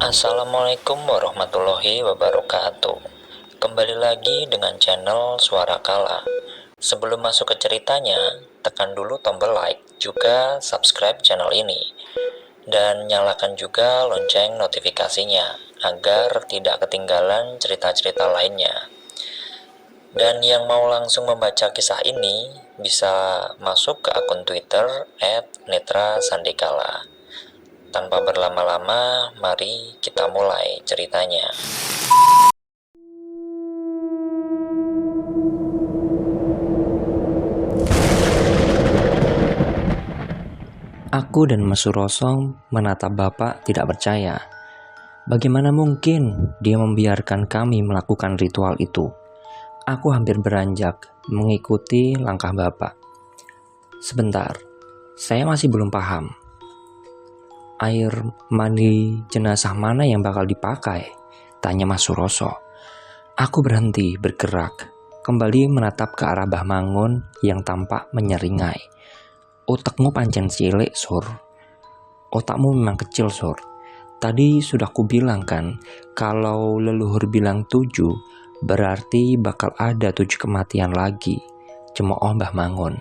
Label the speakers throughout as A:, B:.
A: Assalamualaikum warahmatullahi wabarakatuh. Kembali lagi dengan channel Suara Kala. Sebelum masuk ke ceritanya, tekan dulu tombol like, juga subscribe channel ini. Dan nyalakan juga lonceng notifikasinya, agar tidak ketinggalan cerita-cerita lainnya. Dan yang mau langsung membaca kisah ini, bisa masuk ke akun Twitter @netrasandikala. Tanpa berlama-lama, mari kita mulai ceritanya.
B: Aku dan Mas Suroso menatap Bapak tidak percaya. Bagaimana mungkin dia membiarkan kami melakukan ritual itu? Aku hampir beranjak mengikuti langkah Bapak. Sebentar, saya masih belum paham. Air mandi jenazah mana yang bakal dipakai? Tanya Mas Suroso. Aku berhenti bergerak, kembali menatap ke arah Mbah Mangun yang tampak menyeringai. Otakmu pancen cilik, Sur. Otakmu memang kecil, Sur. Tadi sudah kubilang kan, kalau leluhur bilang 7, berarti bakal ada 7 kematian lagi. Cemooh Mbah Mangun.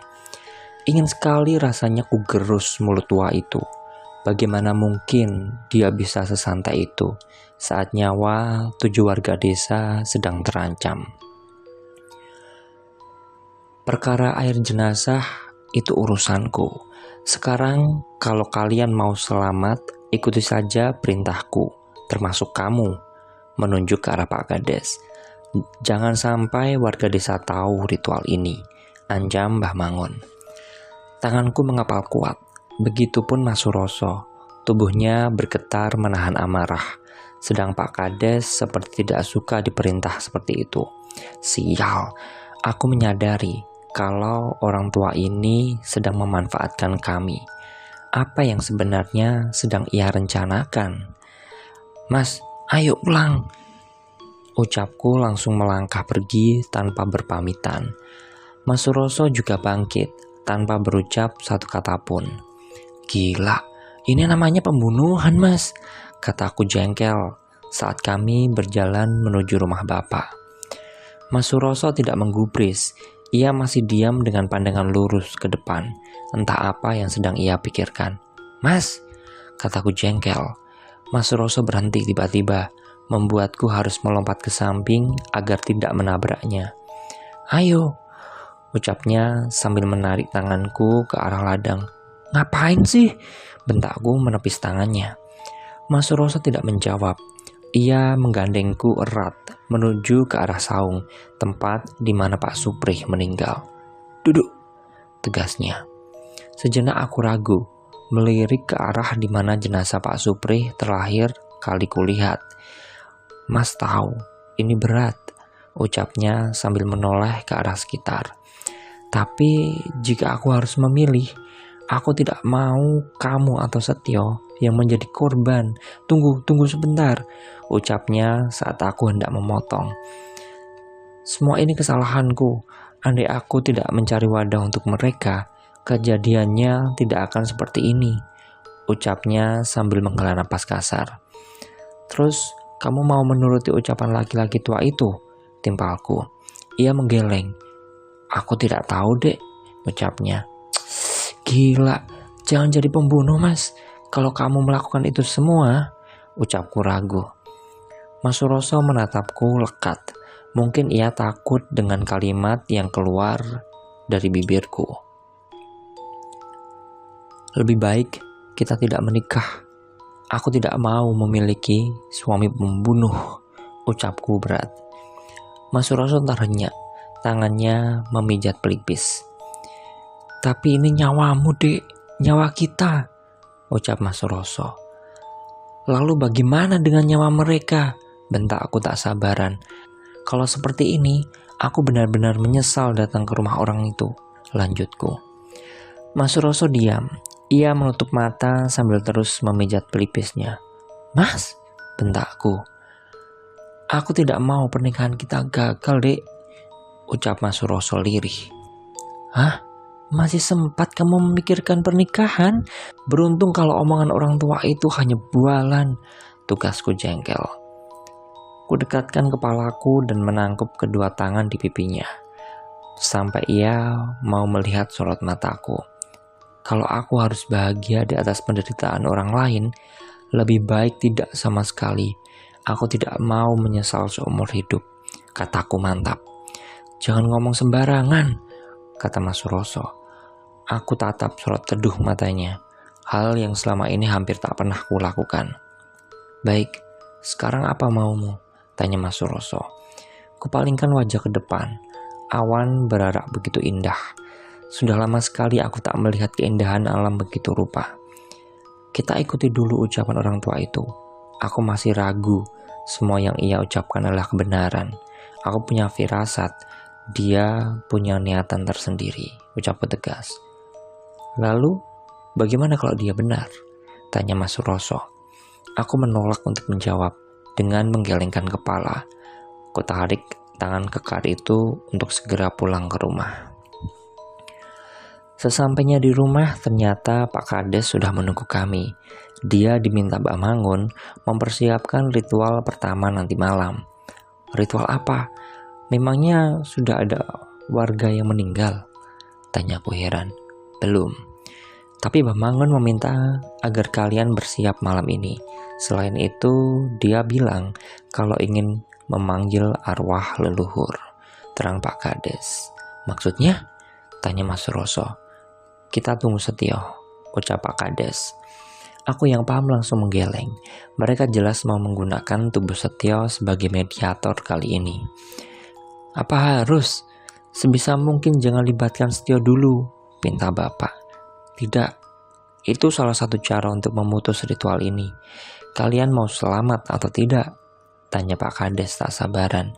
B: Ingin sekali rasanya kugerus mulut tua itu. Bagaimana mungkin dia bisa sesantai itu saat nyawa 7 warga desa sedang terancam. Perkara air jenazah itu urusanku. Sekarang kalau kalian mau selamat, ikuti saja perintahku, termasuk kamu, menunjuk ke arah Pak Kades. Jangan sampai warga desa tahu ritual ini, anjam Mbah Mangun. Tanganku mengepal kuat, begitupun Mas Suroso. Tubuhnya bergetar menahan amarah, sedang Pak Kades seperti tidak suka diperintah seperti itu. Sial, aku menyadari kalau orang tua ini sedang memanfaatkan kami. Apa yang sebenarnya sedang ia rencanakan? Mas, ayo pulang. Ucapku langsung melangkah pergi tanpa berpamitan. Mas Suroso juga bangkit tanpa berucap satu kata pun. Gila, ini namanya pembunuhan, Mas, kataku jengkel saat kami berjalan menuju rumah Bapak. Mas Suroso tidak menggubris. Ia masih diam dengan pandangan lurus ke depan. Entah apa yang sedang ia pikirkan. Mas, kataku jengkel. Mas Suroso berhenti tiba-tiba, membuatku harus melompat ke samping agar tidak menabraknya. Ayo, ucapnya sambil menarik tanganku ke arah ladang. Ngapain sih? Bentakku menepis tangannya. Mas Suroso tidak menjawab. Ia menggandengku erat menuju ke arah saung, tempat di mana Pak Suprih meninggal. Duduk, tegasnya. Sejenak aku ragu, melirik ke arah di mana jenazah Pak Suprih terakhir kali kulihat. Mas tahu, ini berat, ucapnya sambil menoleh ke arah sekitar. Tapi jika aku harus memilih, aku tidak mau kamu atau Setio yang menjadi korban. Tunggu sebentar, ucapnya saat aku hendak memotong. Semua ini kesalahanku. Andai aku tidak mencari wadah untuk mereka, kejadiannya tidak akan seperti ini, ucapnya sambil menghela napas kasar. Terus, kamu mau menuruti ucapan laki-laki tua itu? Timpalku. Ia menggeleng. Aku tidak tahu, Dek, ucapnya. Gila, jangan jadi pembunuh, Mas. Kalau kamu melakukan itu semua, ucapku ragu. Mas Suroso menatapku lekat. Mungkin ia takut dengan kalimat yang keluar dari bibirku. Lebih baik kita tidak menikah. Aku tidak mau memiliki suami pembunuh, ucapku berat. Mas Suroso terhenyak, tangannya memijat pelipis. Tapi ini nyawamu, Dek, nyawa kita, ucap Mas Suroso. Lalu bagaimana dengan nyawa mereka? Bentak aku tak sabaran. Kalau seperti ini, aku benar-benar menyesal datang ke rumah orang itu, lanjutku. Mas Suroso diam. Ia menutup mata sambil terus memijat pelipisnya. Mas, bentakku. Aku tidak mau pernikahan kita gagal, Dek, ucap Mas Suroso lirih. Hah? Masih sempat kamu memikirkan pernikahan? Beruntung kalau omongan orang tua itu hanya bualan. Tugasku jengkel. Kudekatkan kepalaku dan menangkup kedua tangan di pipinya, sampai ia mau melihat sorot mataku. Kalau aku harus bahagia di atas penderitaan orang lain, lebih baik tidak sama sekali. Aku tidak mau menyesal seumur hidup, kataku mantap. Jangan ngomong sembarangan, kata Mas Suroso. Aku tatap sorot teduh matanya, hal yang selama ini hampir tak pernah kulakukan. Baik, sekarang apa maumu? Tanya Mas Suroso. Kupalingkan wajah ke depan. Awan berarak begitu indah. Sudah lama sekali aku tak melihat keindahan alam begitu rupa. Kita ikuti dulu ucapan orang tua itu. Aku masih ragu semua yang ia ucapkan adalah kebenaran. Aku punya firasat, dia punya niatan tersendiri, ucapku tegas. Lalu, bagaimana kalau dia benar? Tanya Mas Suroso. Aku menolak untuk menjawab dengan menggelengkan kepala. Kutarik tangan kekar itu untuk segera pulang ke rumah. Sesampainya di rumah, ternyata Pak Kades sudah menunggu kami. Dia diminta Mbak Mangun mempersiapkan ritual pertama nanti malam. Ritual apa? Memangnya sudah ada warga yang meninggal? Tanyaku heran. Belum. Tapi Mbak Mangun meminta agar kalian bersiap malam ini. Selain itu, dia bilang kalau ingin memanggil arwah leluhur. Terang Pak Kades. Maksudnya? Tanya Mas Suroso. Kita tunggu Setio, ucap Pak Kades. Aku yang paham langsung menggeleng. Mereka jelas mau menggunakan tubuh Setio sebagai mediator kali ini. Apa harus? Sebisa mungkin jangan libatkan Setio dulu, pinta Bapak. Tidak, itu salah satu cara untuk memutus ritual ini. Kalian mau selamat atau tidak? Tanya Pak Kades tak sabaran.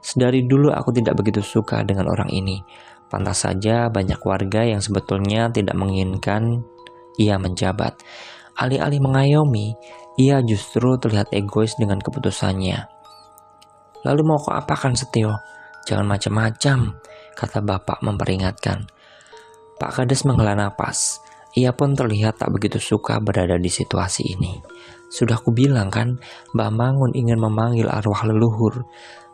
B: Sedari dulu aku tidak begitu suka dengan orang ini. Pantas saja banyak warga yang sebetulnya tidak menginginkan ia menjabat. Alih-alih mengayomi, ia justru terlihat egois dengan keputusannya. Lalu mau kau apakan Setio? Jangan macam-macam, kata Bapak memperingatkan. Pak Kades menghela napas. Ia pun terlihat tak begitu suka berada di situasi ini. Sudah kubilang kan, Mbak Mangun ingin memanggil arwah leluhur.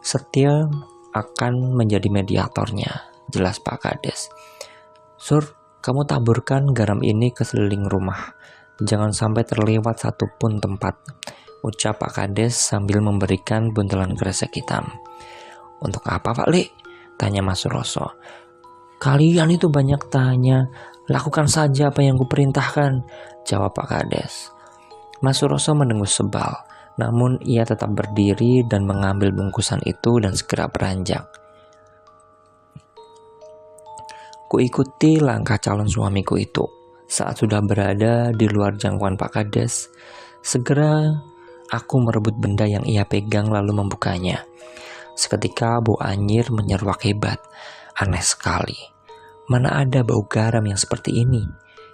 B: Setio akan menjadi mediatornya, jelas Pak Kades. Sur, kamu taburkan garam ini ke sekeliling rumah. Jangan sampai terlewat satupun tempat, ucap Pak Kades sambil memberikan buntelan kresek hitam. Untuk apa Pak Li? Tanya Mas Suroso. Kalian itu banyak tanya, lakukan saja apa yang kuperintahkan, jawab Pak Kades. Mas Suroso mendengus sebal, namun ia tetap berdiri dan mengambil bungkusan itu dan segera beranjak. Kuikuti langkah calon suamiku itu. Saat sudah berada di luar jangkauan Pak Kades, segera aku merebut benda yang ia pegang lalu membukanya. Seketika bau anyir menyeruak hebat. Aneh sekali. Mana ada bau garam yang seperti ini?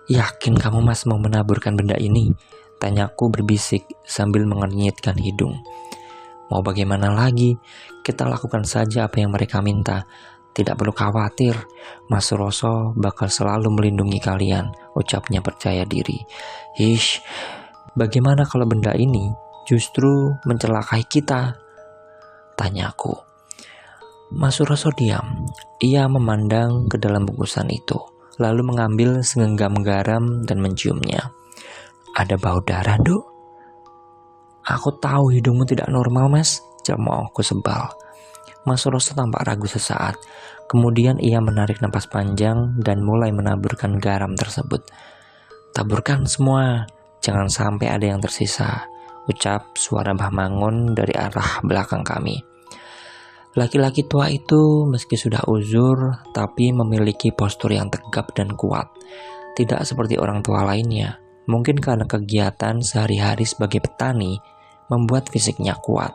B: Yakin kamu Mas mau menaburkan benda ini? Tanyaku berbisik sambil mengernyitkan hidung. Mau bagaimana lagi? Kita lakukan saja apa yang mereka minta. Tidak perlu khawatir, Mas Suroso bakal selalu melindungi kalian, ucapnya percaya diri. Hish, bagaimana kalau benda ini justru mencelakai kita? Tanyaku. Mas Suroso diam. Ia memandang ke dalam bungkusan itu, lalu mengambil segenggam garam dan menciumnya. Ada bau darah, Duk? Aku tahu hidungmu tidak normal, Mas, cemoohku sebal. Mas Suroso tampak ragu sesaat. Kemudian ia menarik napas panjang dan mulai menaburkan garam tersebut. Taburkan semua, jangan sampai ada yang tersisa, ucap suara Mbah Mangun dari arah belakang kami. Laki-laki tua itu meski sudah uzur, tapi memiliki postur yang tegap dan kuat. Tidak seperti orang tua lainnya. Mungkin karena kegiatan sehari-hari sebagai petani membuat fisiknya kuat.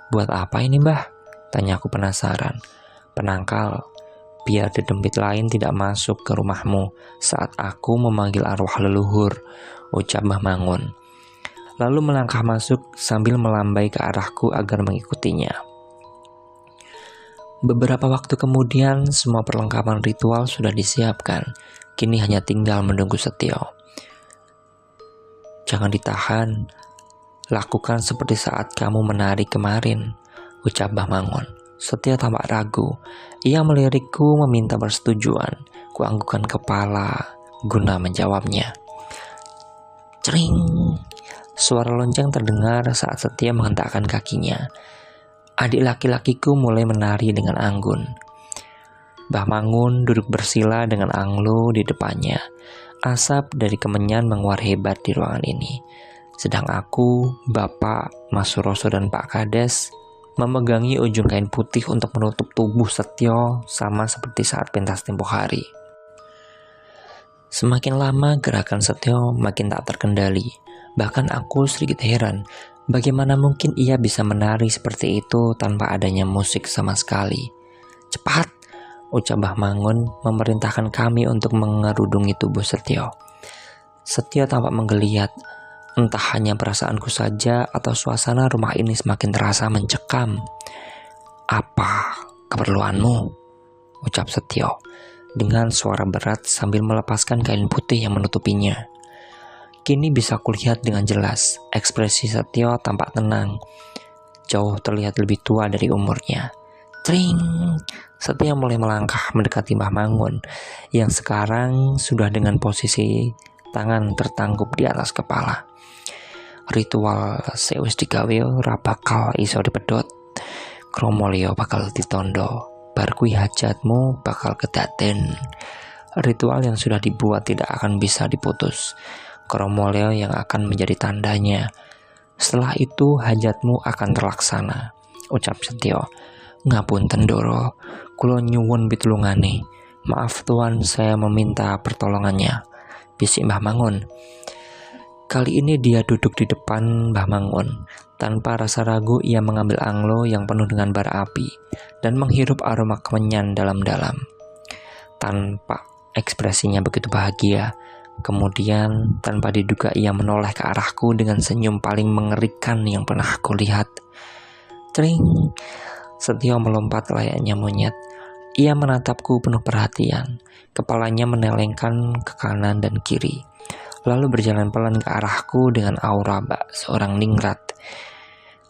B: Buat apa ini, Mbah? Tanya aku penasaran. Penangkal, biar dedempit lain tidak masuk ke rumahmu saat aku memanggil arwah leluhur, ucap Mbah Mangun. Lalu melangkah masuk sambil melambai ke arahku agar mengikutinya. Beberapa waktu kemudian, semua perlengkapan ritual sudah disiapkan. Kini hanya tinggal menunggu Setio. Jangan ditahan, Lakukan seperti saat kamu menari kemarin, ucap Mbah Mangun. Setio tampak ragu. Ia melirikku meminta persetujuan. Kuanggukkan kepala guna menjawabnya. Cering! Suara lonceng terdengar saat Setio menghentakkan kakinya. Adik laki-lakiku mulai menari dengan anggun. Mbah Mangun duduk bersila dengan anglo di depannya. Asap dari kemenyan menguar hebat di ruangan ini. Sedang aku, Bapak, Mas Suroso dan Pak Kades memegangi ujung kain putih untuk menutup tubuh Setio sama seperti saat pentas tempo hari. Semakin lama gerakan Setio makin tak terkendali. Bahkan aku sedikit heran, bagaimana mungkin ia bisa menari seperti itu tanpa adanya musik sama sekali. Cepat, ucap Mbah Mangun memerintahkan kami untuk mengerudungi tubuh Setio. Setio tampak menggeliat. Entah hanya perasaanku saja atau suasana rumah ini semakin terasa mencekam. Apa keperluanmu? Ucap Setio dengan suara berat sambil melepaskan kain putih yang menutupinya. Kini bisa kulihat dengan jelas, ekspresi Setio tampak tenang. Jauh terlihat lebih tua dari umurnya. Tring! Setio mulai melangkah mendekati Mbah Mangun yang sekarang sudah dengan posisi tangan tertangkup di atas kepala. Ritual sewis digawe ora bakal iso dipedhot. Kromolyo bakal ditondo. Bar kuwi hajatmu bakal kedaden. Ritual yang sudah dibuat tidak akan bisa diputus. Kromolyo yang akan menjadi tandanya. Setelah itu hajatmu akan terlaksana, ucap Setio. Ngapunten Doro, kula nyuwun pitulungane. Maaf Tuan, saya meminta pertolongannya, bisik Mbah Mangun. Kali ini dia duduk di depan Mbah Mangun. Tanpa rasa ragu ia mengambil anglo yang penuh dengan bara api dan menghirup aroma kemenyan dalam-dalam. Tanpa ekspresinya begitu bahagia. Kemudian tanpa diduga ia menoleh ke arahku dengan senyum paling mengerikan yang pernah aku lihat. Tring! Setio melompat layaknya monyet. Ia menatapku penuh perhatian. Kepalanya menelengkan ke kanan dan kiri. Lalu berjalan pelan ke arahku dengan aura seorang ningrat.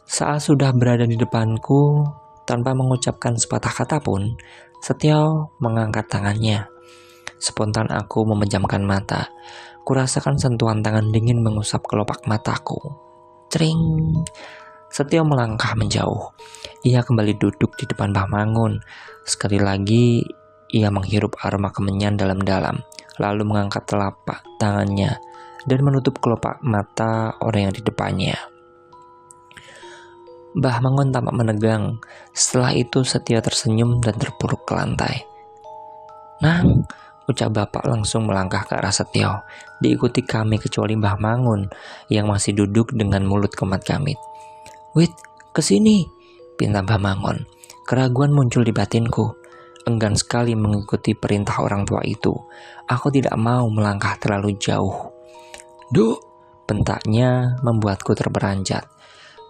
B: Saat sudah berada di depanku, tanpa mengucapkan sepatah kata pun, Setio mengangkat tangannya. Spontan aku memejamkan mata. Kurasakan sentuhan tangan dingin mengusap kelopak mataku. Cering! Setio melangkah menjauh. Ia kembali duduk di depan Mbah Mangun. Sekali lagi, ia menghirup aroma kemenyan dalam-dalam, lalu mengangkat telapak tangannya dan menutup kelopak mata orang yang di depannya. Mbah Mangun tampak menegang. Setelah itu Setio tersenyum dan terpuruk ke lantai. Nang, ucap bapak langsung melangkah ke arah Setio. Diikuti kami kecuali Mbah Mangun yang masih duduk dengan mulut kemat-kamit. Wait, kesini, pinta Mbah Mangun. Keraguan muncul di batinku. Enggan sekali mengikuti perintah orang tua itu. Aku tidak mau melangkah terlalu jauh. Duh, bentaknya membuatku terperanjat.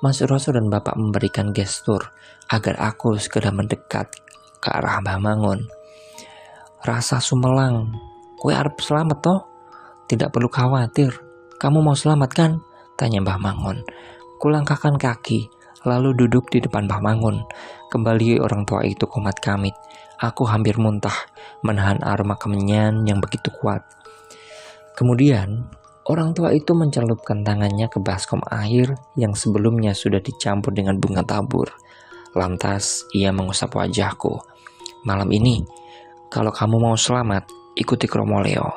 B: Mas Suroso dan bapak memberikan gestur agar aku segera mendekat ke arah Mbah Mangun. Rasa sumelang, kue arep selamat toh? Tidak perlu khawatir, kamu mau selamat kan? Tanya Mbah Mangun. Kulangkahkan kaki, lalu duduk di depan Mbah Mangun. Kembali orang tua itu komat kamit. Aku hampir muntah, menahan aroma kemenyan yang begitu kuat. Kemudian, orang tua itu mencelupkan tangannya ke baskom air yang sebelumnya sudah dicampur dengan bunga tabur. Lantas, ia mengusap wajahku. Malam ini, kalau kamu mau selamat, ikuti Kromolyo.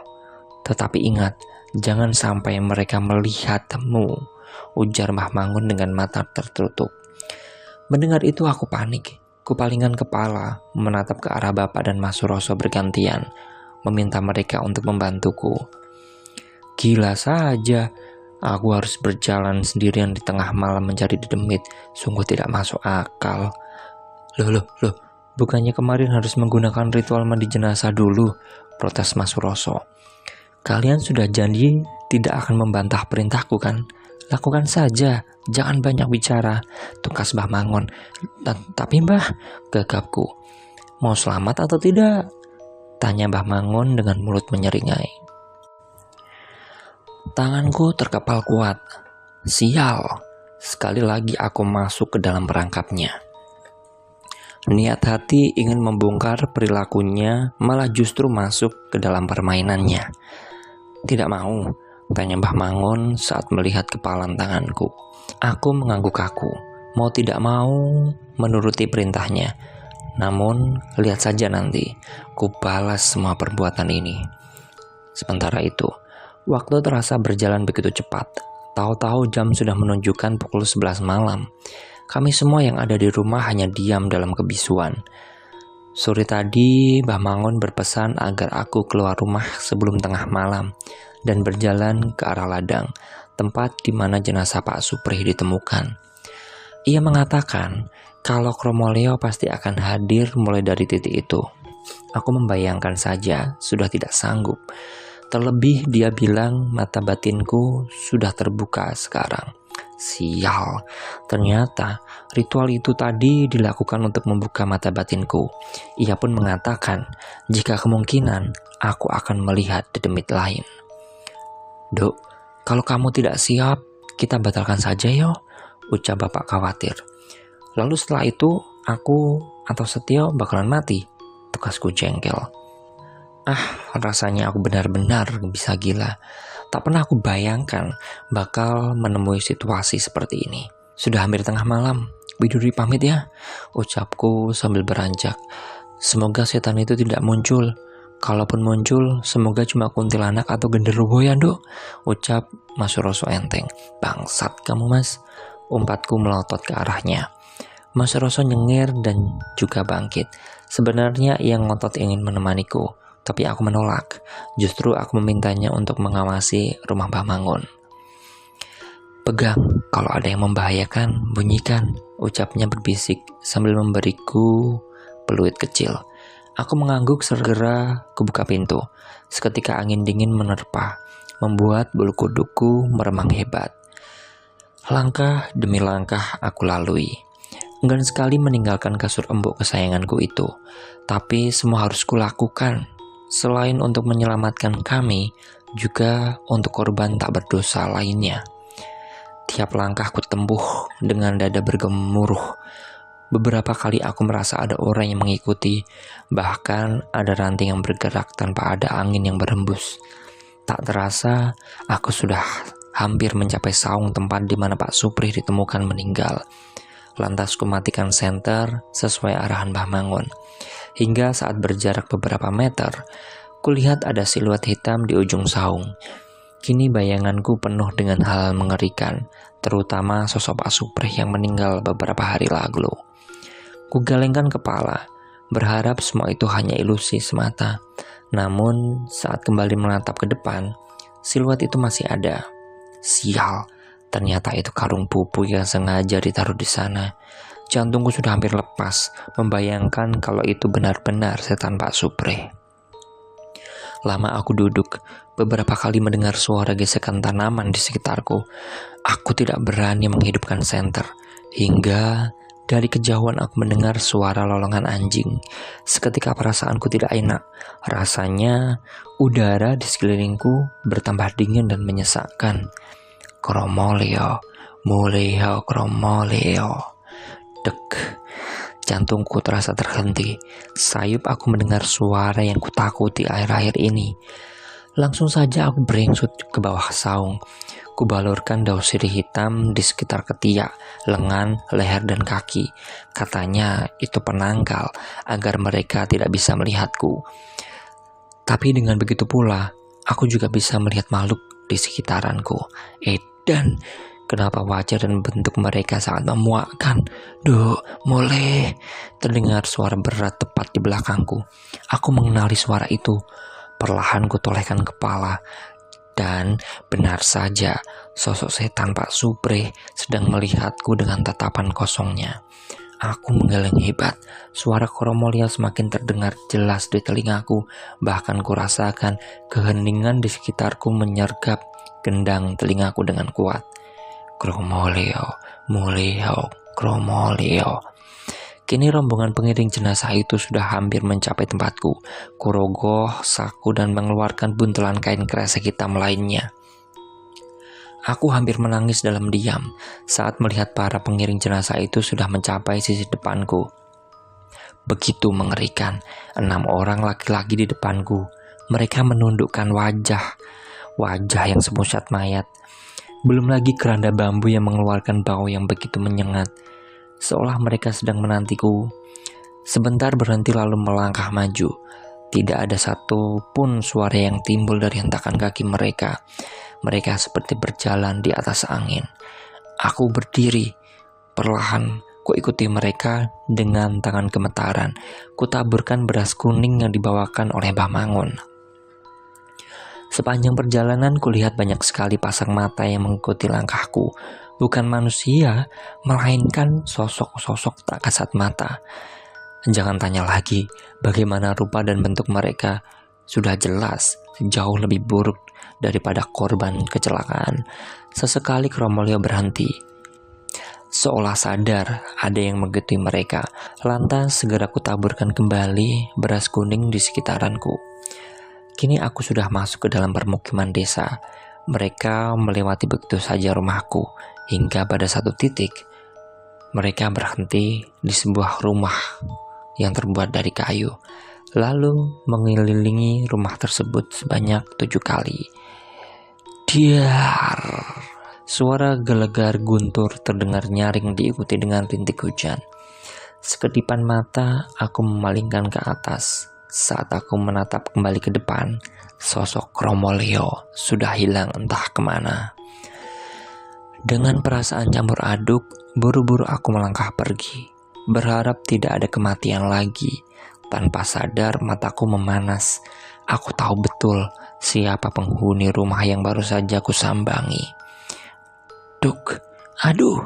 B: Tetapi ingat, jangan sampai mereka melihatmu, ujar Mbah Mangun dengan mata tertutup. Mendengar itu aku panik. Kupalingkan kepala, menatap ke arah bapak dan Mas Suroso bergantian, meminta mereka untuk membantuku. Gila saja, aku harus berjalan sendirian di tengah malam mencari demit, sungguh tidak masuk akal. Loh, bukannya kemarin harus menggunakan ritual mandi jenazah dulu, protes Mas Suroso. Kalian sudah janji tidak akan membantah perintahku kan? Lakukan saja, jangan banyak bicara, tukas Mbah Mangun. Tapi Mbah, gagapku. Mau selamat atau tidak? Tanya Mbah Mangun dengan mulut menyeringai. Tanganku terkepal kuat. Sial, Sekali lagi aku masuk ke dalam perangkapnya. Niat hati ingin membongkar perilakunya, malah justru masuk ke dalam permainannya. Tidak mau, tanya Mbah Mangun saat melihat kepalan tanganku. Aku mengangguk kaku, mau tidak mau menuruti perintahnya. Namun, lihat saja nanti, ku balas semua perbuatan ini. Sementara itu, waktu terasa berjalan begitu cepat. Tahu-tahu jam sudah menunjukkan pukul 11 malam. Kami semua yang ada di rumah hanya diam dalam kebisuan. Sore tadi, Mbah Mangun berpesan agar aku keluar rumah sebelum tengah malam dan berjalan ke arah ladang, tempat di mana jenazah Pak Supri ditemukan. Ia mengatakan kalau Kromo Leo pasti akan hadir mulai dari titik itu. Aku membayangkan saja, sudah tidak sanggup. Terlebih dia bilang mata batinku sudah terbuka sekarang. Sial, ternyata ritual itu tadi dilakukan untuk membuka mata batinku. Ia pun mengatakan jika kemungkinan aku akan melihat dedemit lain. Dok, kalau kamu tidak siap, kita batalkan saja yo, ucap bapak khawatir. Lalu setelah itu, aku atau Setio bakalan mati, tukasku jengkel. Rasanya aku benar-benar bisa gila. Tak pernah aku bayangkan bakal menemui situasi seperti ini. Sudah hampir tengah malam, Widuri pamit ya, ucapku sambil beranjak. Semoga setan itu tidak muncul. Kalaupun muncul, semoga cuma kuntilanak atau genderuwo ya dok, ucap Mas Suroso enteng. Bangsat kamu mas, umpatku melotot ke arahnya. Mas Suroso nyengir dan juga bangkit. Sebenarnya ia ngotot ingin menemaniku, tapi aku menolak. Justru aku memintanya untuk mengawasi rumah Mbah Mangun. Pegang, kalau ada yang membahayakan, bunyikan, ucapnya berbisik sambil memberiku peluit kecil. Aku mengangguk segera kebuka pintu. Seketika angin dingin menerpa, membuat bulu kuduku meremang hebat. Langkah demi langkah aku lalui. Enggan sekali meninggalkan kasur embuk kesayanganku itu. Tapi semua harus kulakukan. Selain untuk menyelamatkan kami, juga untuk korban tak berdosa lainnya. Tiap langkah ku tempuh dengan dada bergemuruh. Beberapa kali aku merasa ada orang yang mengikuti, bahkan ada ranting yang bergerak tanpa ada angin yang berhembus. Tak terasa, aku sudah hampir mencapai saung tempat di mana Pak Supri ditemukan meninggal. Lantas ku matikan senter sesuai arahan Mbah Mangun. Hingga saat berjarak beberapa meter, kulihat ada siluet hitam di ujung saung. Kini bayanganku penuh dengan hal mengerikan, terutama sosok Pak Supri yang meninggal beberapa hari lalu. Kugelengkan kepala, berharap semua itu hanya ilusi semata. Namun saat kembali menatap ke depan, siluet itu masih ada. Sial, ternyata itu karung pupuk yang sengaja ditaruh di sana. Jantungku sudah hampir lepas membayangkan kalau itu benar-benar setan Pak Supri. Lama aku duduk, beberapa kali mendengar suara gesekan tanaman di sekitarku. Aku tidak berani menghidupkan senter, hingga dari kejauhan aku mendengar suara lolongan anjing. Seketika perasaanku tidak enak. Rasanya udara di sekelilingku bertambah dingin dan menyesakkan. Kromo Leo, muleo Kromo Leo. Dek, jantungku terasa terhenti. Sayup aku mendengar suara yang kutakuti akhir-akhir ini. Langsung saja aku beringsut ke bawah saung. Kubalurkan daun sirih hitam di sekitar ketiak, lengan, leher, dan kaki. Katanya itu penangkal agar mereka tidak bisa melihatku. Tapi dengan begitu pula, aku juga bisa melihat makhluk di sekitaranku. Dan kenapa wajah dan bentuk mereka sangat memuakkan. Duh, mulai terdengar suara berat tepat di belakangku. Aku mengenali suara itu. Perlahan ku tolehkan kepala. Dan benar saja, sosok setan Pak Supri sedang melihatku dengan tatapan kosongnya. Aku menggeleng hebat. Suara Kromo Leo semakin terdengar jelas di telingaku. Bahkan ku rasakan keheningan di sekitarku menyergap gendang telingaku dengan kuat. Kromo Leo, muleo Kromo Leo. Kini rombongan pengiring jenazah itu sudah hampir mencapai tempatku. Kurogoh saku dan mengeluarkan buntelan kain kresek hitam lainnya. Aku hampir menangis dalam diam saat melihat para pengiring jenazah itu sudah mencapai sisi depanku. Begitu mengerikan, 6 orang laki-laki di depanku. Mereka menundukkan wajah yang semusat mayat. Belum lagi keranda bambu yang mengeluarkan bau yang begitu menyengat, seolah mereka sedang menantiku. Sebentar berhenti lalu melangkah maju. Tidak ada satu pun suara yang timbul dari hentakan kaki mereka. Mereka seperti berjalan di atas angin. Aku berdiri, perlahan ku ikuti mereka dengan tangan gemetaran. Ku taburkan beras kuning yang dibawakan oleh Mbah Mangun. Sepanjang perjalanan kulihat banyak sekali pasang mata yang mengikuti langkahku. Bukan manusia, melainkan sosok-sosok tak kasat mata. Jangan tanya lagi bagaimana rupa dan bentuk mereka. Sudah jelas jauh lebih buruk daripada korban kecelakaan. Sesekali Kromolio berhenti, seolah sadar ada yang mengikuti mereka. Lantas segera kutaburkan kembali beras kuning di sekitaranku. Kini aku sudah masuk ke dalam permukiman desa. Mereka melewati begitu saja rumahku, hingga pada satu titik mereka berhenti di sebuah rumah yang terbuat dari kayu, lalu mengelilingi rumah tersebut sebanyak 7 kali. Diar! Suara gelegar guntur terdengar nyaring diikuti dengan rintik hujan. Sekedipan mata aku memalingkan ke atas. Saat aku menatap kembali ke depan, sosok Kromolio sudah hilang entah kemana. Dengan perasaan campur aduk, buru-buru aku melangkah pergi, berharap tidak ada kematian lagi. Tanpa sadar mataku memanas. Aku tahu betul siapa penghuni rumah yang baru saja aku sambangi. Duk, aduh,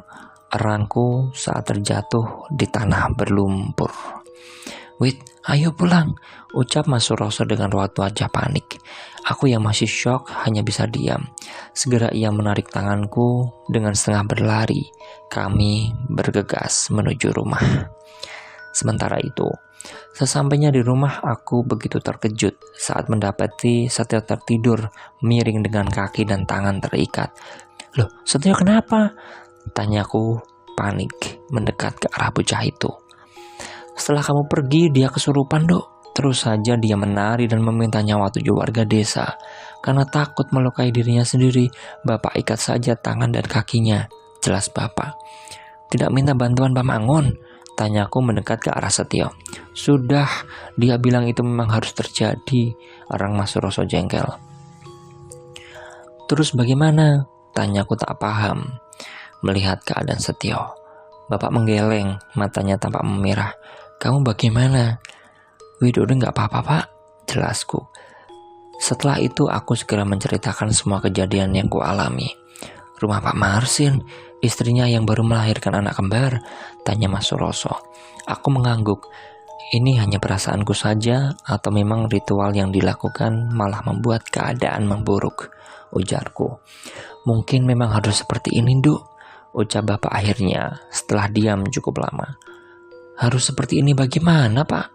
B: erangku saat terjatuh di tanah berlumpur. Wait, ayo pulang, ucap Mas Suroso dengan raut wajah panik. Aku yang masih syok hanya bisa diam. Segera ia menarik tanganku dengan setengah berlari. Kami bergegas menuju rumah. Sementara itu, sesampainya di rumah aku begitu terkejut saat mendapati Setio tertidur miring dengan kaki dan tangan terikat. Loh, Setio kenapa? Tanyaku panik mendekat ke arah bocah itu. Setelah kamu pergi, dia kesurupan, Dok. Terus saja dia menari dan meminta nyawa 7 warga desa. Karena takut melukai dirinya sendiri, Bapak ikat saja tangan dan kakinya. Jelas Bapak. Tidak minta bantuan Mbah Mangun? Tanyaku mendekat ke arah Setio. Sudah, dia bilang itu memang harus terjadi, arang Mas Suroso jengkel. Terus bagaimana? Tanyaku tak paham melihat keadaan Setio. Bapak menggeleng, matanya tampak memerah. Kamu bagaimana? Widodo gak apa-apa Pak, jelasku. Setelah itu aku segera menceritakan semua kejadian yang kualami. Rumah Pak Marsin, istrinya yang baru melahirkan anak kembar, tanya Mas Suroso. Aku mengangguk. Ini hanya perasaanku saja atau memang ritual yang dilakukan malah membuat keadaan memburuk, ujarku. Mungkin memang harus seperti ini, Duk, ucap Bapak akhirnya setelah diam cukup lama. Harus seperti ini bagaimana, Pak?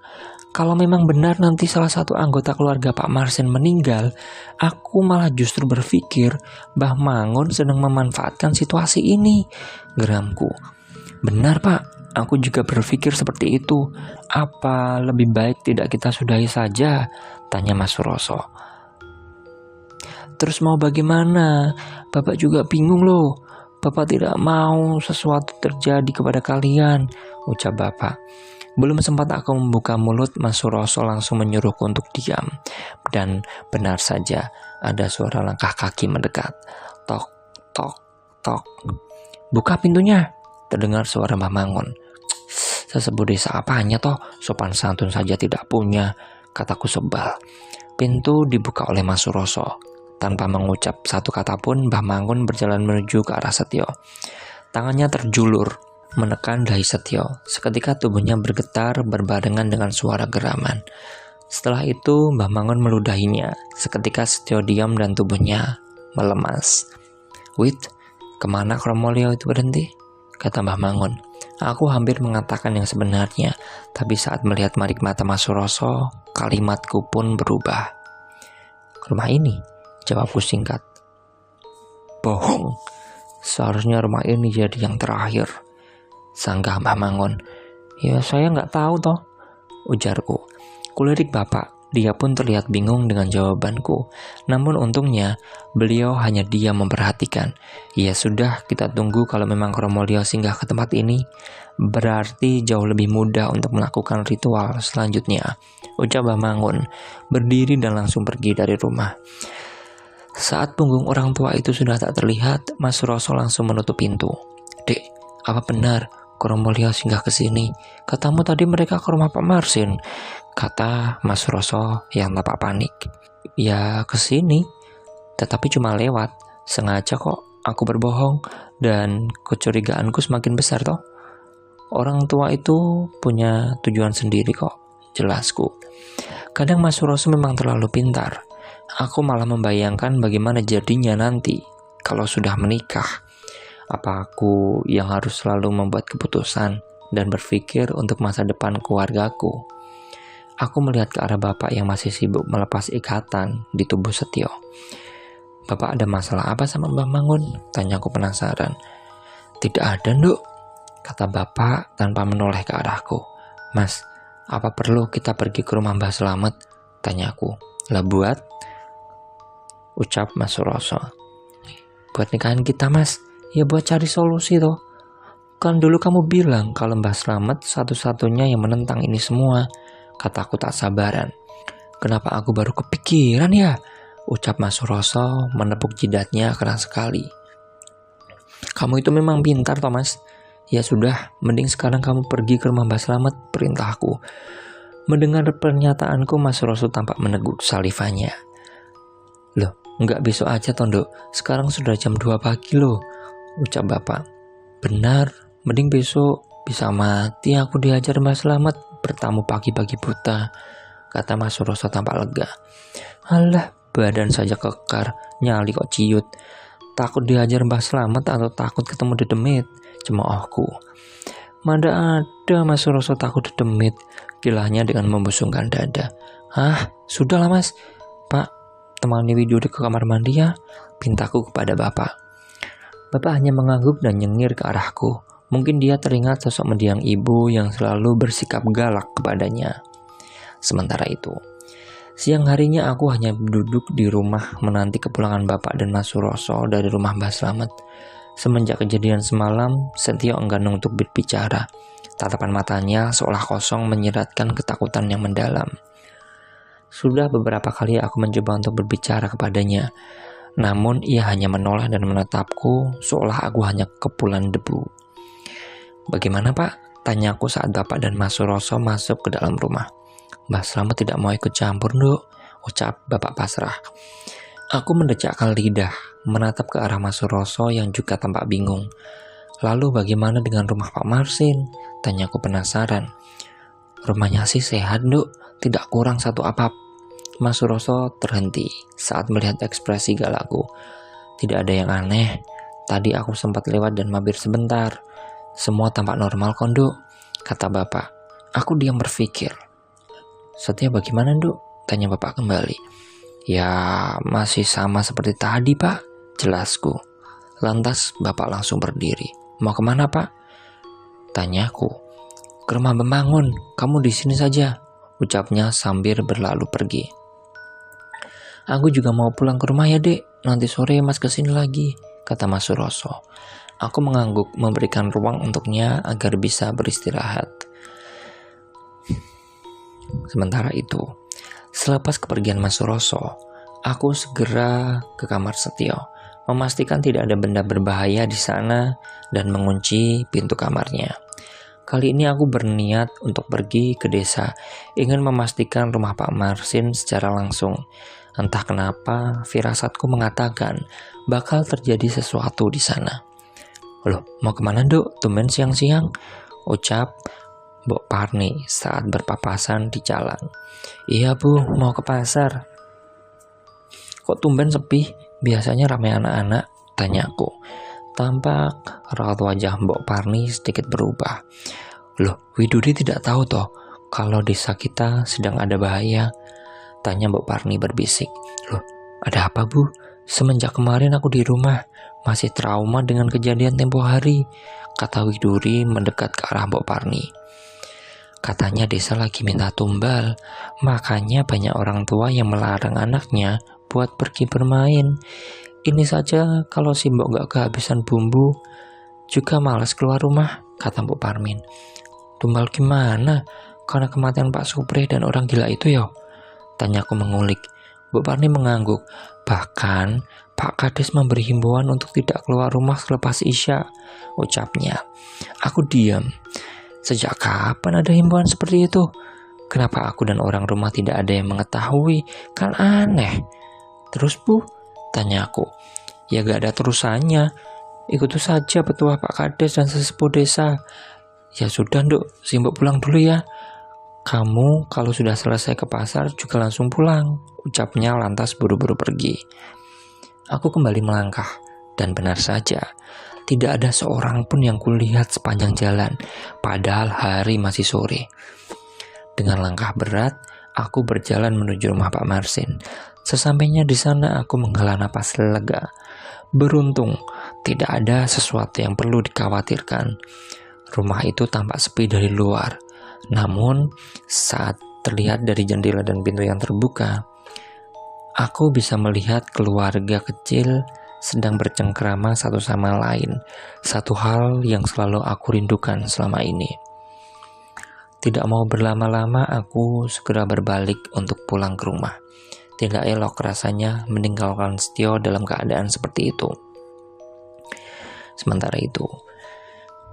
B: Kalau memang benar nanti salah satu anggota keluarga Pak Marsin meninggal, aku malah justru berpikir Mbah Mangun sedang memanfaatkan situasi ini, geramku. Benar, Pak. Aku juga berpikir seperti itu. Apa lebih baik tidak kita sudahi saja? Tanya Mas Suroso. Terus mau bagaimana? Bapak juga bingung loh. Bapak tidak mau sesuatu terjadi kepada kalian, ucap Bapak. Belum sempat aku membuka mulut, Mas Suroso langsung menyuruhku untuk diam. Dan benar saja, ada suara langkah kaki mendekat. Tok, tok, tok. Buka pintunya, terdengar suara Mbah Mangun. Sesepuh desa apanya toh, sopan santun saja tidak punya, kataku sebal. Pintu dibuka oleh Mas Suroso. Tanpa mengucap satu kata pun, Mbah Mangun berjalan menuju ke arah Setio. Tangannya terjulur, menekan dahi Setio. Seketika tubuhnya bergetar berbarengan dengan suara geraman. Setelah itu, Mbah Mangun meludahinya. Seketika Setio diam dan tubuhnya melemas. Wait, kemana Kromolio itu berhenti? Kata Mbah Mangun. Aku hampir mengatakan yang sebenarnya, tapi saat melihat marik mata Mas Suroso, kalimatku pun berubah. Ke rumah ini, jawabku singkat. Bohong. Seharusnya rumah ini jadi yang terakhir, sanggah Mbah Mangun. Ya saya nggak tahu toh, ujarku. Kulirik bapak. Dia pun terlihat bingung dengan jawabanku. Namun untungnya, beliau hanya diam memperhatikan. Ya sudah, kita tunggu kalau memang Kromolio singgah ke tempat ini. Berarti jauh lebih mudah untuk melakukan ritual selanjutnya, ucap Mbah Mangun, berdiri dan langsung pergi dari rumah. Saat punggung orang tua itu sudah tak terlihat, Mas Suroso langsung menutup pintu. Dek, apa benar Kromolio singgah ke sini? Katamu tadi mereka ke rumah Pak Marsin, kata Mas Suroso yang tampak panik. Ya ke sini, tetapi cuma lewat. Sengaja kok aku berbohong dan kecurigaanku semakin besar toh. Orang tua itu punya tujuan sendiri kok, jelasku. Kadang Mas Suroso memang terlalu pintar. Aku malah membayangkan bagaimana jadinya nanti kalau sudah menikah. Apa aku yang harus selalu membuat keputusan dan berpikir untuk masa depan keluargaku? Aku melihat ke arah bapak yang masih sibuk melepas ikatan di tubuh Setio. Bapak ada masalah apa sama Mbah Mangun? Tanyaku penasaran. Tidak ada, Nduk, kata bapak tanpa menoleh ke arahku. Mas, apa perlu kita pergi ke rumah Mbah Slamet? Tanyaku. Lah buat? Ucap Mas Suroso. Buat nikahan kita, Mas. Ya buat cari solusi toh. Kan dulu kamu bilang kalau Mbah Slamet satu-satunya yang menentang ini semua, kataku tak sabaran. Kenapa aku baru kepikiran ya? Ucap Mas Suroso menepuk jidatnya keras sekali. Kamu itu memang pintar, Thomas. Ya sudah, mending sekarang kamu pergi ke rumah Mbah Slamet, perintahku. Mendengar pernyataanku, Mas Suroso tampak meneguk salivanya. Loh, nggak besok aja, Tondo. Sekarang sudah jam 2 pagi loh, ucap bapak. Benar, mending besok. Bisa mati aku diajar Mbah Slamet bertamu pagi-pagi buta, kata Mas Suroso tampak lega. Alah, badan saja kekar, nyali kok ciut. Takut diajar Mbah Slamet atau takut ketemu dedemit? Cemoohku. Mana ada Mas Suroso takut dedemit, gilahnya dengan membusungkan dada. Sudahlah Mas. Pak, temani Widuri ke kamar mandi ya, pintaku kepada bapak. Bapak hanya mengangguk dan nyengir ke arahku. Mungkin dia teringat sosok mendiang ibu yang selalu bersikap galak kepadanya. Sementara itu, siang harinya aku hanya duduk di rumah menanti kepulangan bapak dan Mas Suroso dari rumah Mbah Slamet. Semenjak kejadian semalam, Setio enggan untuk berbicara. Tatapan matanya seolah kosong menyiratkan ketakutan yang mendalam. Sudah beberapa kali aku mencoba untuk berbicara kepadanya, namun ia hanya menoleh dan menatapku seolah aku hanya kepulan debu. Bagaimana Pak? Tanyaku saat bapak dan Mas Suroso masuk ke dalam rumah. Mbah Slamet tidak mau ikut campur, Nduk, ucap bapak pasrah. Aku mendecakkan lidah, menatap ke arah Mas Suroso yang juga tampak bingung. Lalu bagaimana dengan rumah Pak Marsin? Tanyaku penasaran. Rumahnya sih sehat, Nduk, tidak kurang satu apap. Mas Suroso terhenti saat melihat ekspresi galakku. Tidak ada yang aneh. Tadi aku sempat lewat dan mampir sebentar. Semua tampak normal kok, Nduk, kata bapak. Aku diam berpikir. Setia bagaimana, Nduk? Tanya bapak kembali. Ya, masih sama seperti tadi, Pak, jelasku. Lantas bapak langsung berdiri. Mau kemana, Pak? Tanyaku. Ke rumah Membangun, kamu di sini saja, ucapnya sambil berlalu pergi. Aku juga mau pulang ke rumah ya, Dek. Nanti sore Mas kesini lagi, kata Mas Suroso. Aku mengangguk memberikan ruang untuknya agar bisa beristirahat. Sementara itu, selepas kepergian Mas Suroso, aku segera ke kamar Setio, memastikan tidak ada benda berbahaya di sana dan mengunci pintu kamarnya. Kali ini aku berniat untuk pergi ke desa, ingin memastikan rumah Pak Marsin secara langsung. Entah kenapa, firasatku mengatakan bakal terjadi sesuatu di sana. Loh, mau kemana, Duk? Tumben siang-siang, ucap Mbok Parni saat berpapasan di jalan. Iya Bu, mau ke pasar. Kok tumben sepi? Biasanya ramai anak-anak, tanyaku. Tampak raut wajah Mbok Parni sedikit berubah. Loh, Widuri tidak tahu toh kalau desa kita sedang ada bahaya, tanya Mbok Parni berbisik. Loh, ada apa Bu? Semenjak kemarin aku di rumah, masih trauma dengan kejadian tempo hari, kata Widuri mendekat ke arah Mbok Parni. Katanya desa lagi minta tumbal, makanya banyak orang tua yang melarang anaknya buat pergi bermain. Ini saja kalau si Mbok gak kehabisan bumbu, juga malas keluar rumah, kata Mbok Parmin. Tumbal gimana? Karena kematian Pak Supri dan orang gila itu ya? Tanyaku mengulik. Mbok Parni mengangguk. Bahkan Pak Kades memberi himbauan untuk tidak keluar rumah selepas Isya, ucapnya. Aku diam. Sejak kapan ada himbauan seperti itu? Kenapa aku dan orang rumah tidak ada yang mengetahui? Kan aneh. Terus Bu? Tanya aku. Ya gak ada terusannya. Ikuti saja petua Pak Kades dan sesepuh desa. Ya sudah Nduk, Simbok pulang dulu ya. Kamu kalau sudah selesai ke pasar juga langsung pulang, ucapnya lantas buru-buru pergi. Aku kembali melangkah, dan benar saja, tidak ada seorang pun yang kulihat sepanjang jalan, padahal hari masih sore. Dengan langkah berat, aku berjalan menuju rumah Pak Marsin. Sesampainya di sana, aku menghela napas lega. Beruntung, tidak ada sesuatu yang perlu dikhawatirkan. Rumah itu tampak sepi dari luar. Namun, saat terlihat dari jendela dan pintu yang terbuka, aku bisa melihat keluarga kecil sedang bercengkrama satu sama lain, satu hal yang selalu aku rindukan selama ini. Tidak mau berlama-lama, aku segera berbalik untuk pulang ke rumah. Tidak elok rasanya meninggalkan Setio dalam keadaan seperti itu. Sementara itu,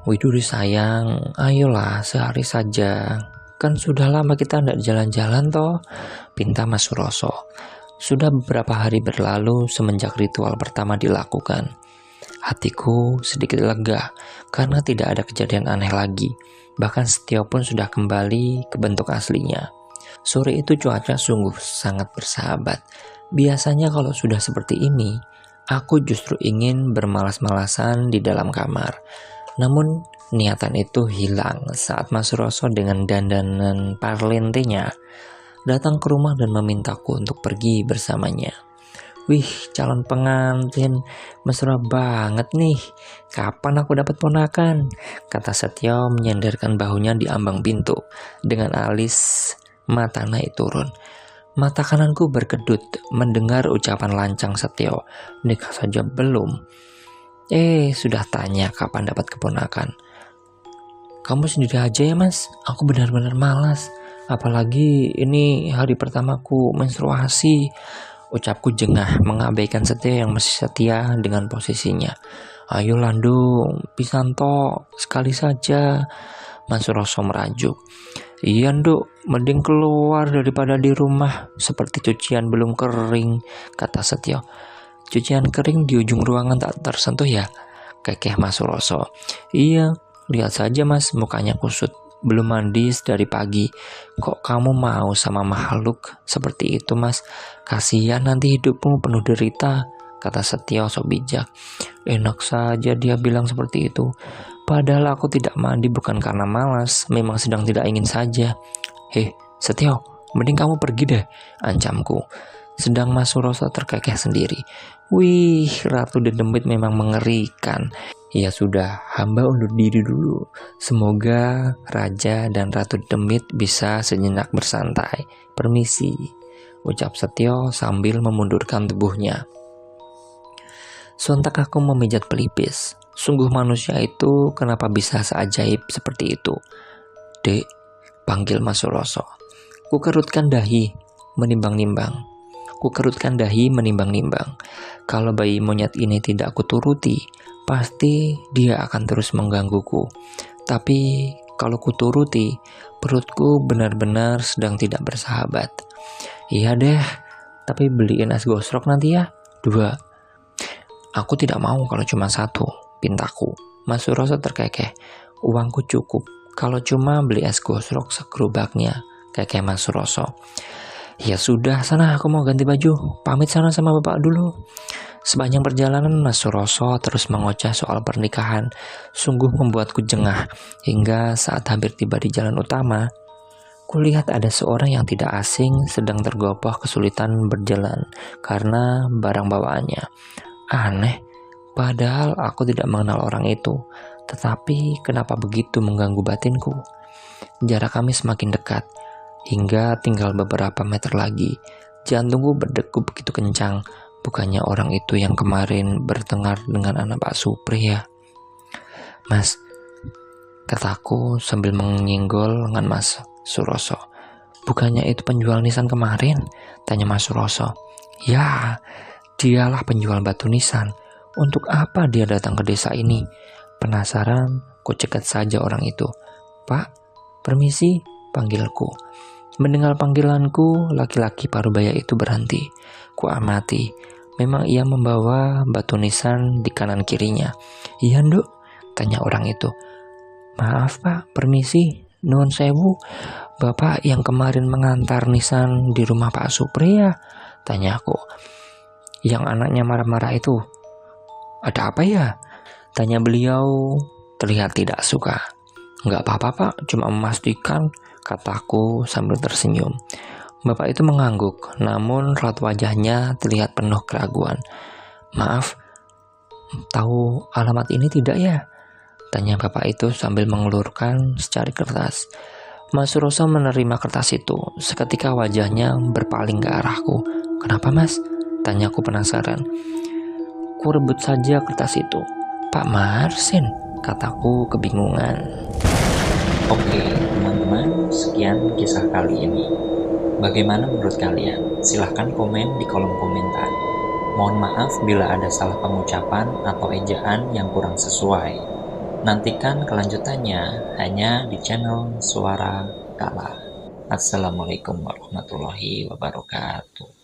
B: Widuri sayang, ayolah sehari saja. Kan sudah lama kita tidak jalan-jalan toh, pinta Mas Suroso. Sudah beberapa hari berlalu semenjak ritual pertama dilakukan. Hatiku sedikit lega karena tidak ada kejadian aneh lagi. Bahkan Setio pun sudah kembali ke bentuk aslinya. Sore itu cuaca sungguh sangat bersahabat. Biasanya kalau sudah seperti ini, aku justru ingin bermalas-malasan di dalam kamar. Namun niatan itu hilang saat Mas Suroso dengan dandanan parlentenya datang ke rumah dan memintaku untuk pergi bersamanya. Wih, calon pengantin, mesra banget nih. Kapan aku dapat ponakan? Kata Setio menyandarkan bahunya di ambang pintu dengan alis mata naik turun. Mata kananku berkedut mendengar ucapan lancang Setio. Nikah saja belum. Sudah tanya kapan dapat keponakan. Kamu sendiri aja ya Mas, aku benar-benar malas. Apalagi ini hari pertamaku menstruasi. Ucapku jengah mengabaikan Setio yang masih setia dengan posisinya. Ayo Landung, Pisanto, sekali saja. Mas Suroso merajuk. Iya Nduk, mending keluar daripada di rumah. Seperti cucian belum kering, kata Setio. Cucian kering di ujung ruangan tak tersentuh ya? Kekeh Mas Suroso. Iya, lihat saja Mas, mukanya kusut. Belum mandi dari pagi. Kok kamu mau sama makhluk seperti itu Mas? Kasihan nanti hidupmu penuh derita, kata Setio sok bijak. Enak saja dia bilang seperti itu. Padahal aku tidak mandi bukan karena malas, memang sedang tidak ingin saja. Setio, mending kamu pergi deh, ancamku. Sedang Mas Suroso terkekeh sendiri. Wih, Ratu Dedemit memang mengerikan. Ya sudah, hamba undur diri dulu. Semoga Raja dan Ratu Dedemit bisa sejenak bersantai. Permisi, ucap Setio sambil memundurkan tubuhnya. Sontak aku memijat pelipis. Sungguh manusia itu kenapa bisa seajaib seperti itu? Dek, panggil Mas Suroso. Kukerutkan dahi, menimbang-nimbang. Kalau bayi monyet ini tidak kuturuti, pasti dia akan terus menggangguku. Tapi kalau kuturuti, perutku benar-benar sedang tidak bersahabat. Iya deh, tapi beliin es gosrok nanti ya, 2. Aku tidak mau kalau cuma 1, pintaku. Mas Suroso terkekeh. Uangku cukup, kalau cuma beli es gosrok segerobaknya, kekeh Mas Suroso. Ya sudah, sana aku mau ganti baju. Pamit sana sama bapak dulu. Sepanjang perjalanan Mas Suroso terus mengoceh soal pernikahan. Sungguh membuatku jengah. Hingga saat hampir tiba di jalan utama, Kulihat ada seorang yang tidak asing sedang tergopoh kesulitan berjalan karena barang bawaannya. Aneh, padahal aku tidak mengenal orang itu. Tetapi kenapa begitu mengganggu batinku? Jarak kami semakin dekat, hingga tinggal beberapa meter lagi. Jantungku berdegup begitu kencang. Bukannya orang itu yang kemarin bertengkar dengan anak Pak Supri ya? Mas, kataku sambil menyenggol lengan Mas Suroso. Bukannya itu penjual nisan kemarin? Tanya Mas Suroso. Ya, dialah penjual batu nisan. Untuk apa dia datang ke desa ini? Penasaran, ku cegat saja orang itu. Pak, permisi, panggilku. Mendengar panggilanku, laki-laki parubaya itu berhenti. Ku amati, memang ia membawa batu nisan di kanan kirinya. Iya, Nduk, tanya orang itu. Maaf Pak, permisi, nuwun sewu. Bapak yang kemarin mengantar nisan di rumah Pak Supri ya? Tanya aku. Yang anaknya marah-marah itu. Ada apa ya? Tanya beliau, terlihat tidak suka. Enggak apa-apa Pak, cuma memastikan, kataku sambil tersenyum. Bapak itu mengangguk, namun raut wajahnya terlihat penuh keraguan. Maaf, tahu alamat ini tidak ya? Tanya bapak itu sambil mengelurkan secari kertas. Mas Suroso menerima kertas itu. Seketika wajahnya berpaling ke arahku. Kenapa Mas? Tanyaku penasaran. Ku rebut saja kertas itu. Pak Marsin, kataku kebingungan.
A: Oke, teman-teman, sekian kisah kali ini. Bagaimana menurut kalian? Silahkan komen di kolom komentar. Mohon maaf bila ada salah pengucapan atau ejaan yang kurang sesuai. Nantikan kelanjutannya hanya di channel Suara Kala. Assalamualaikum warahmatullahi wabarakatuh.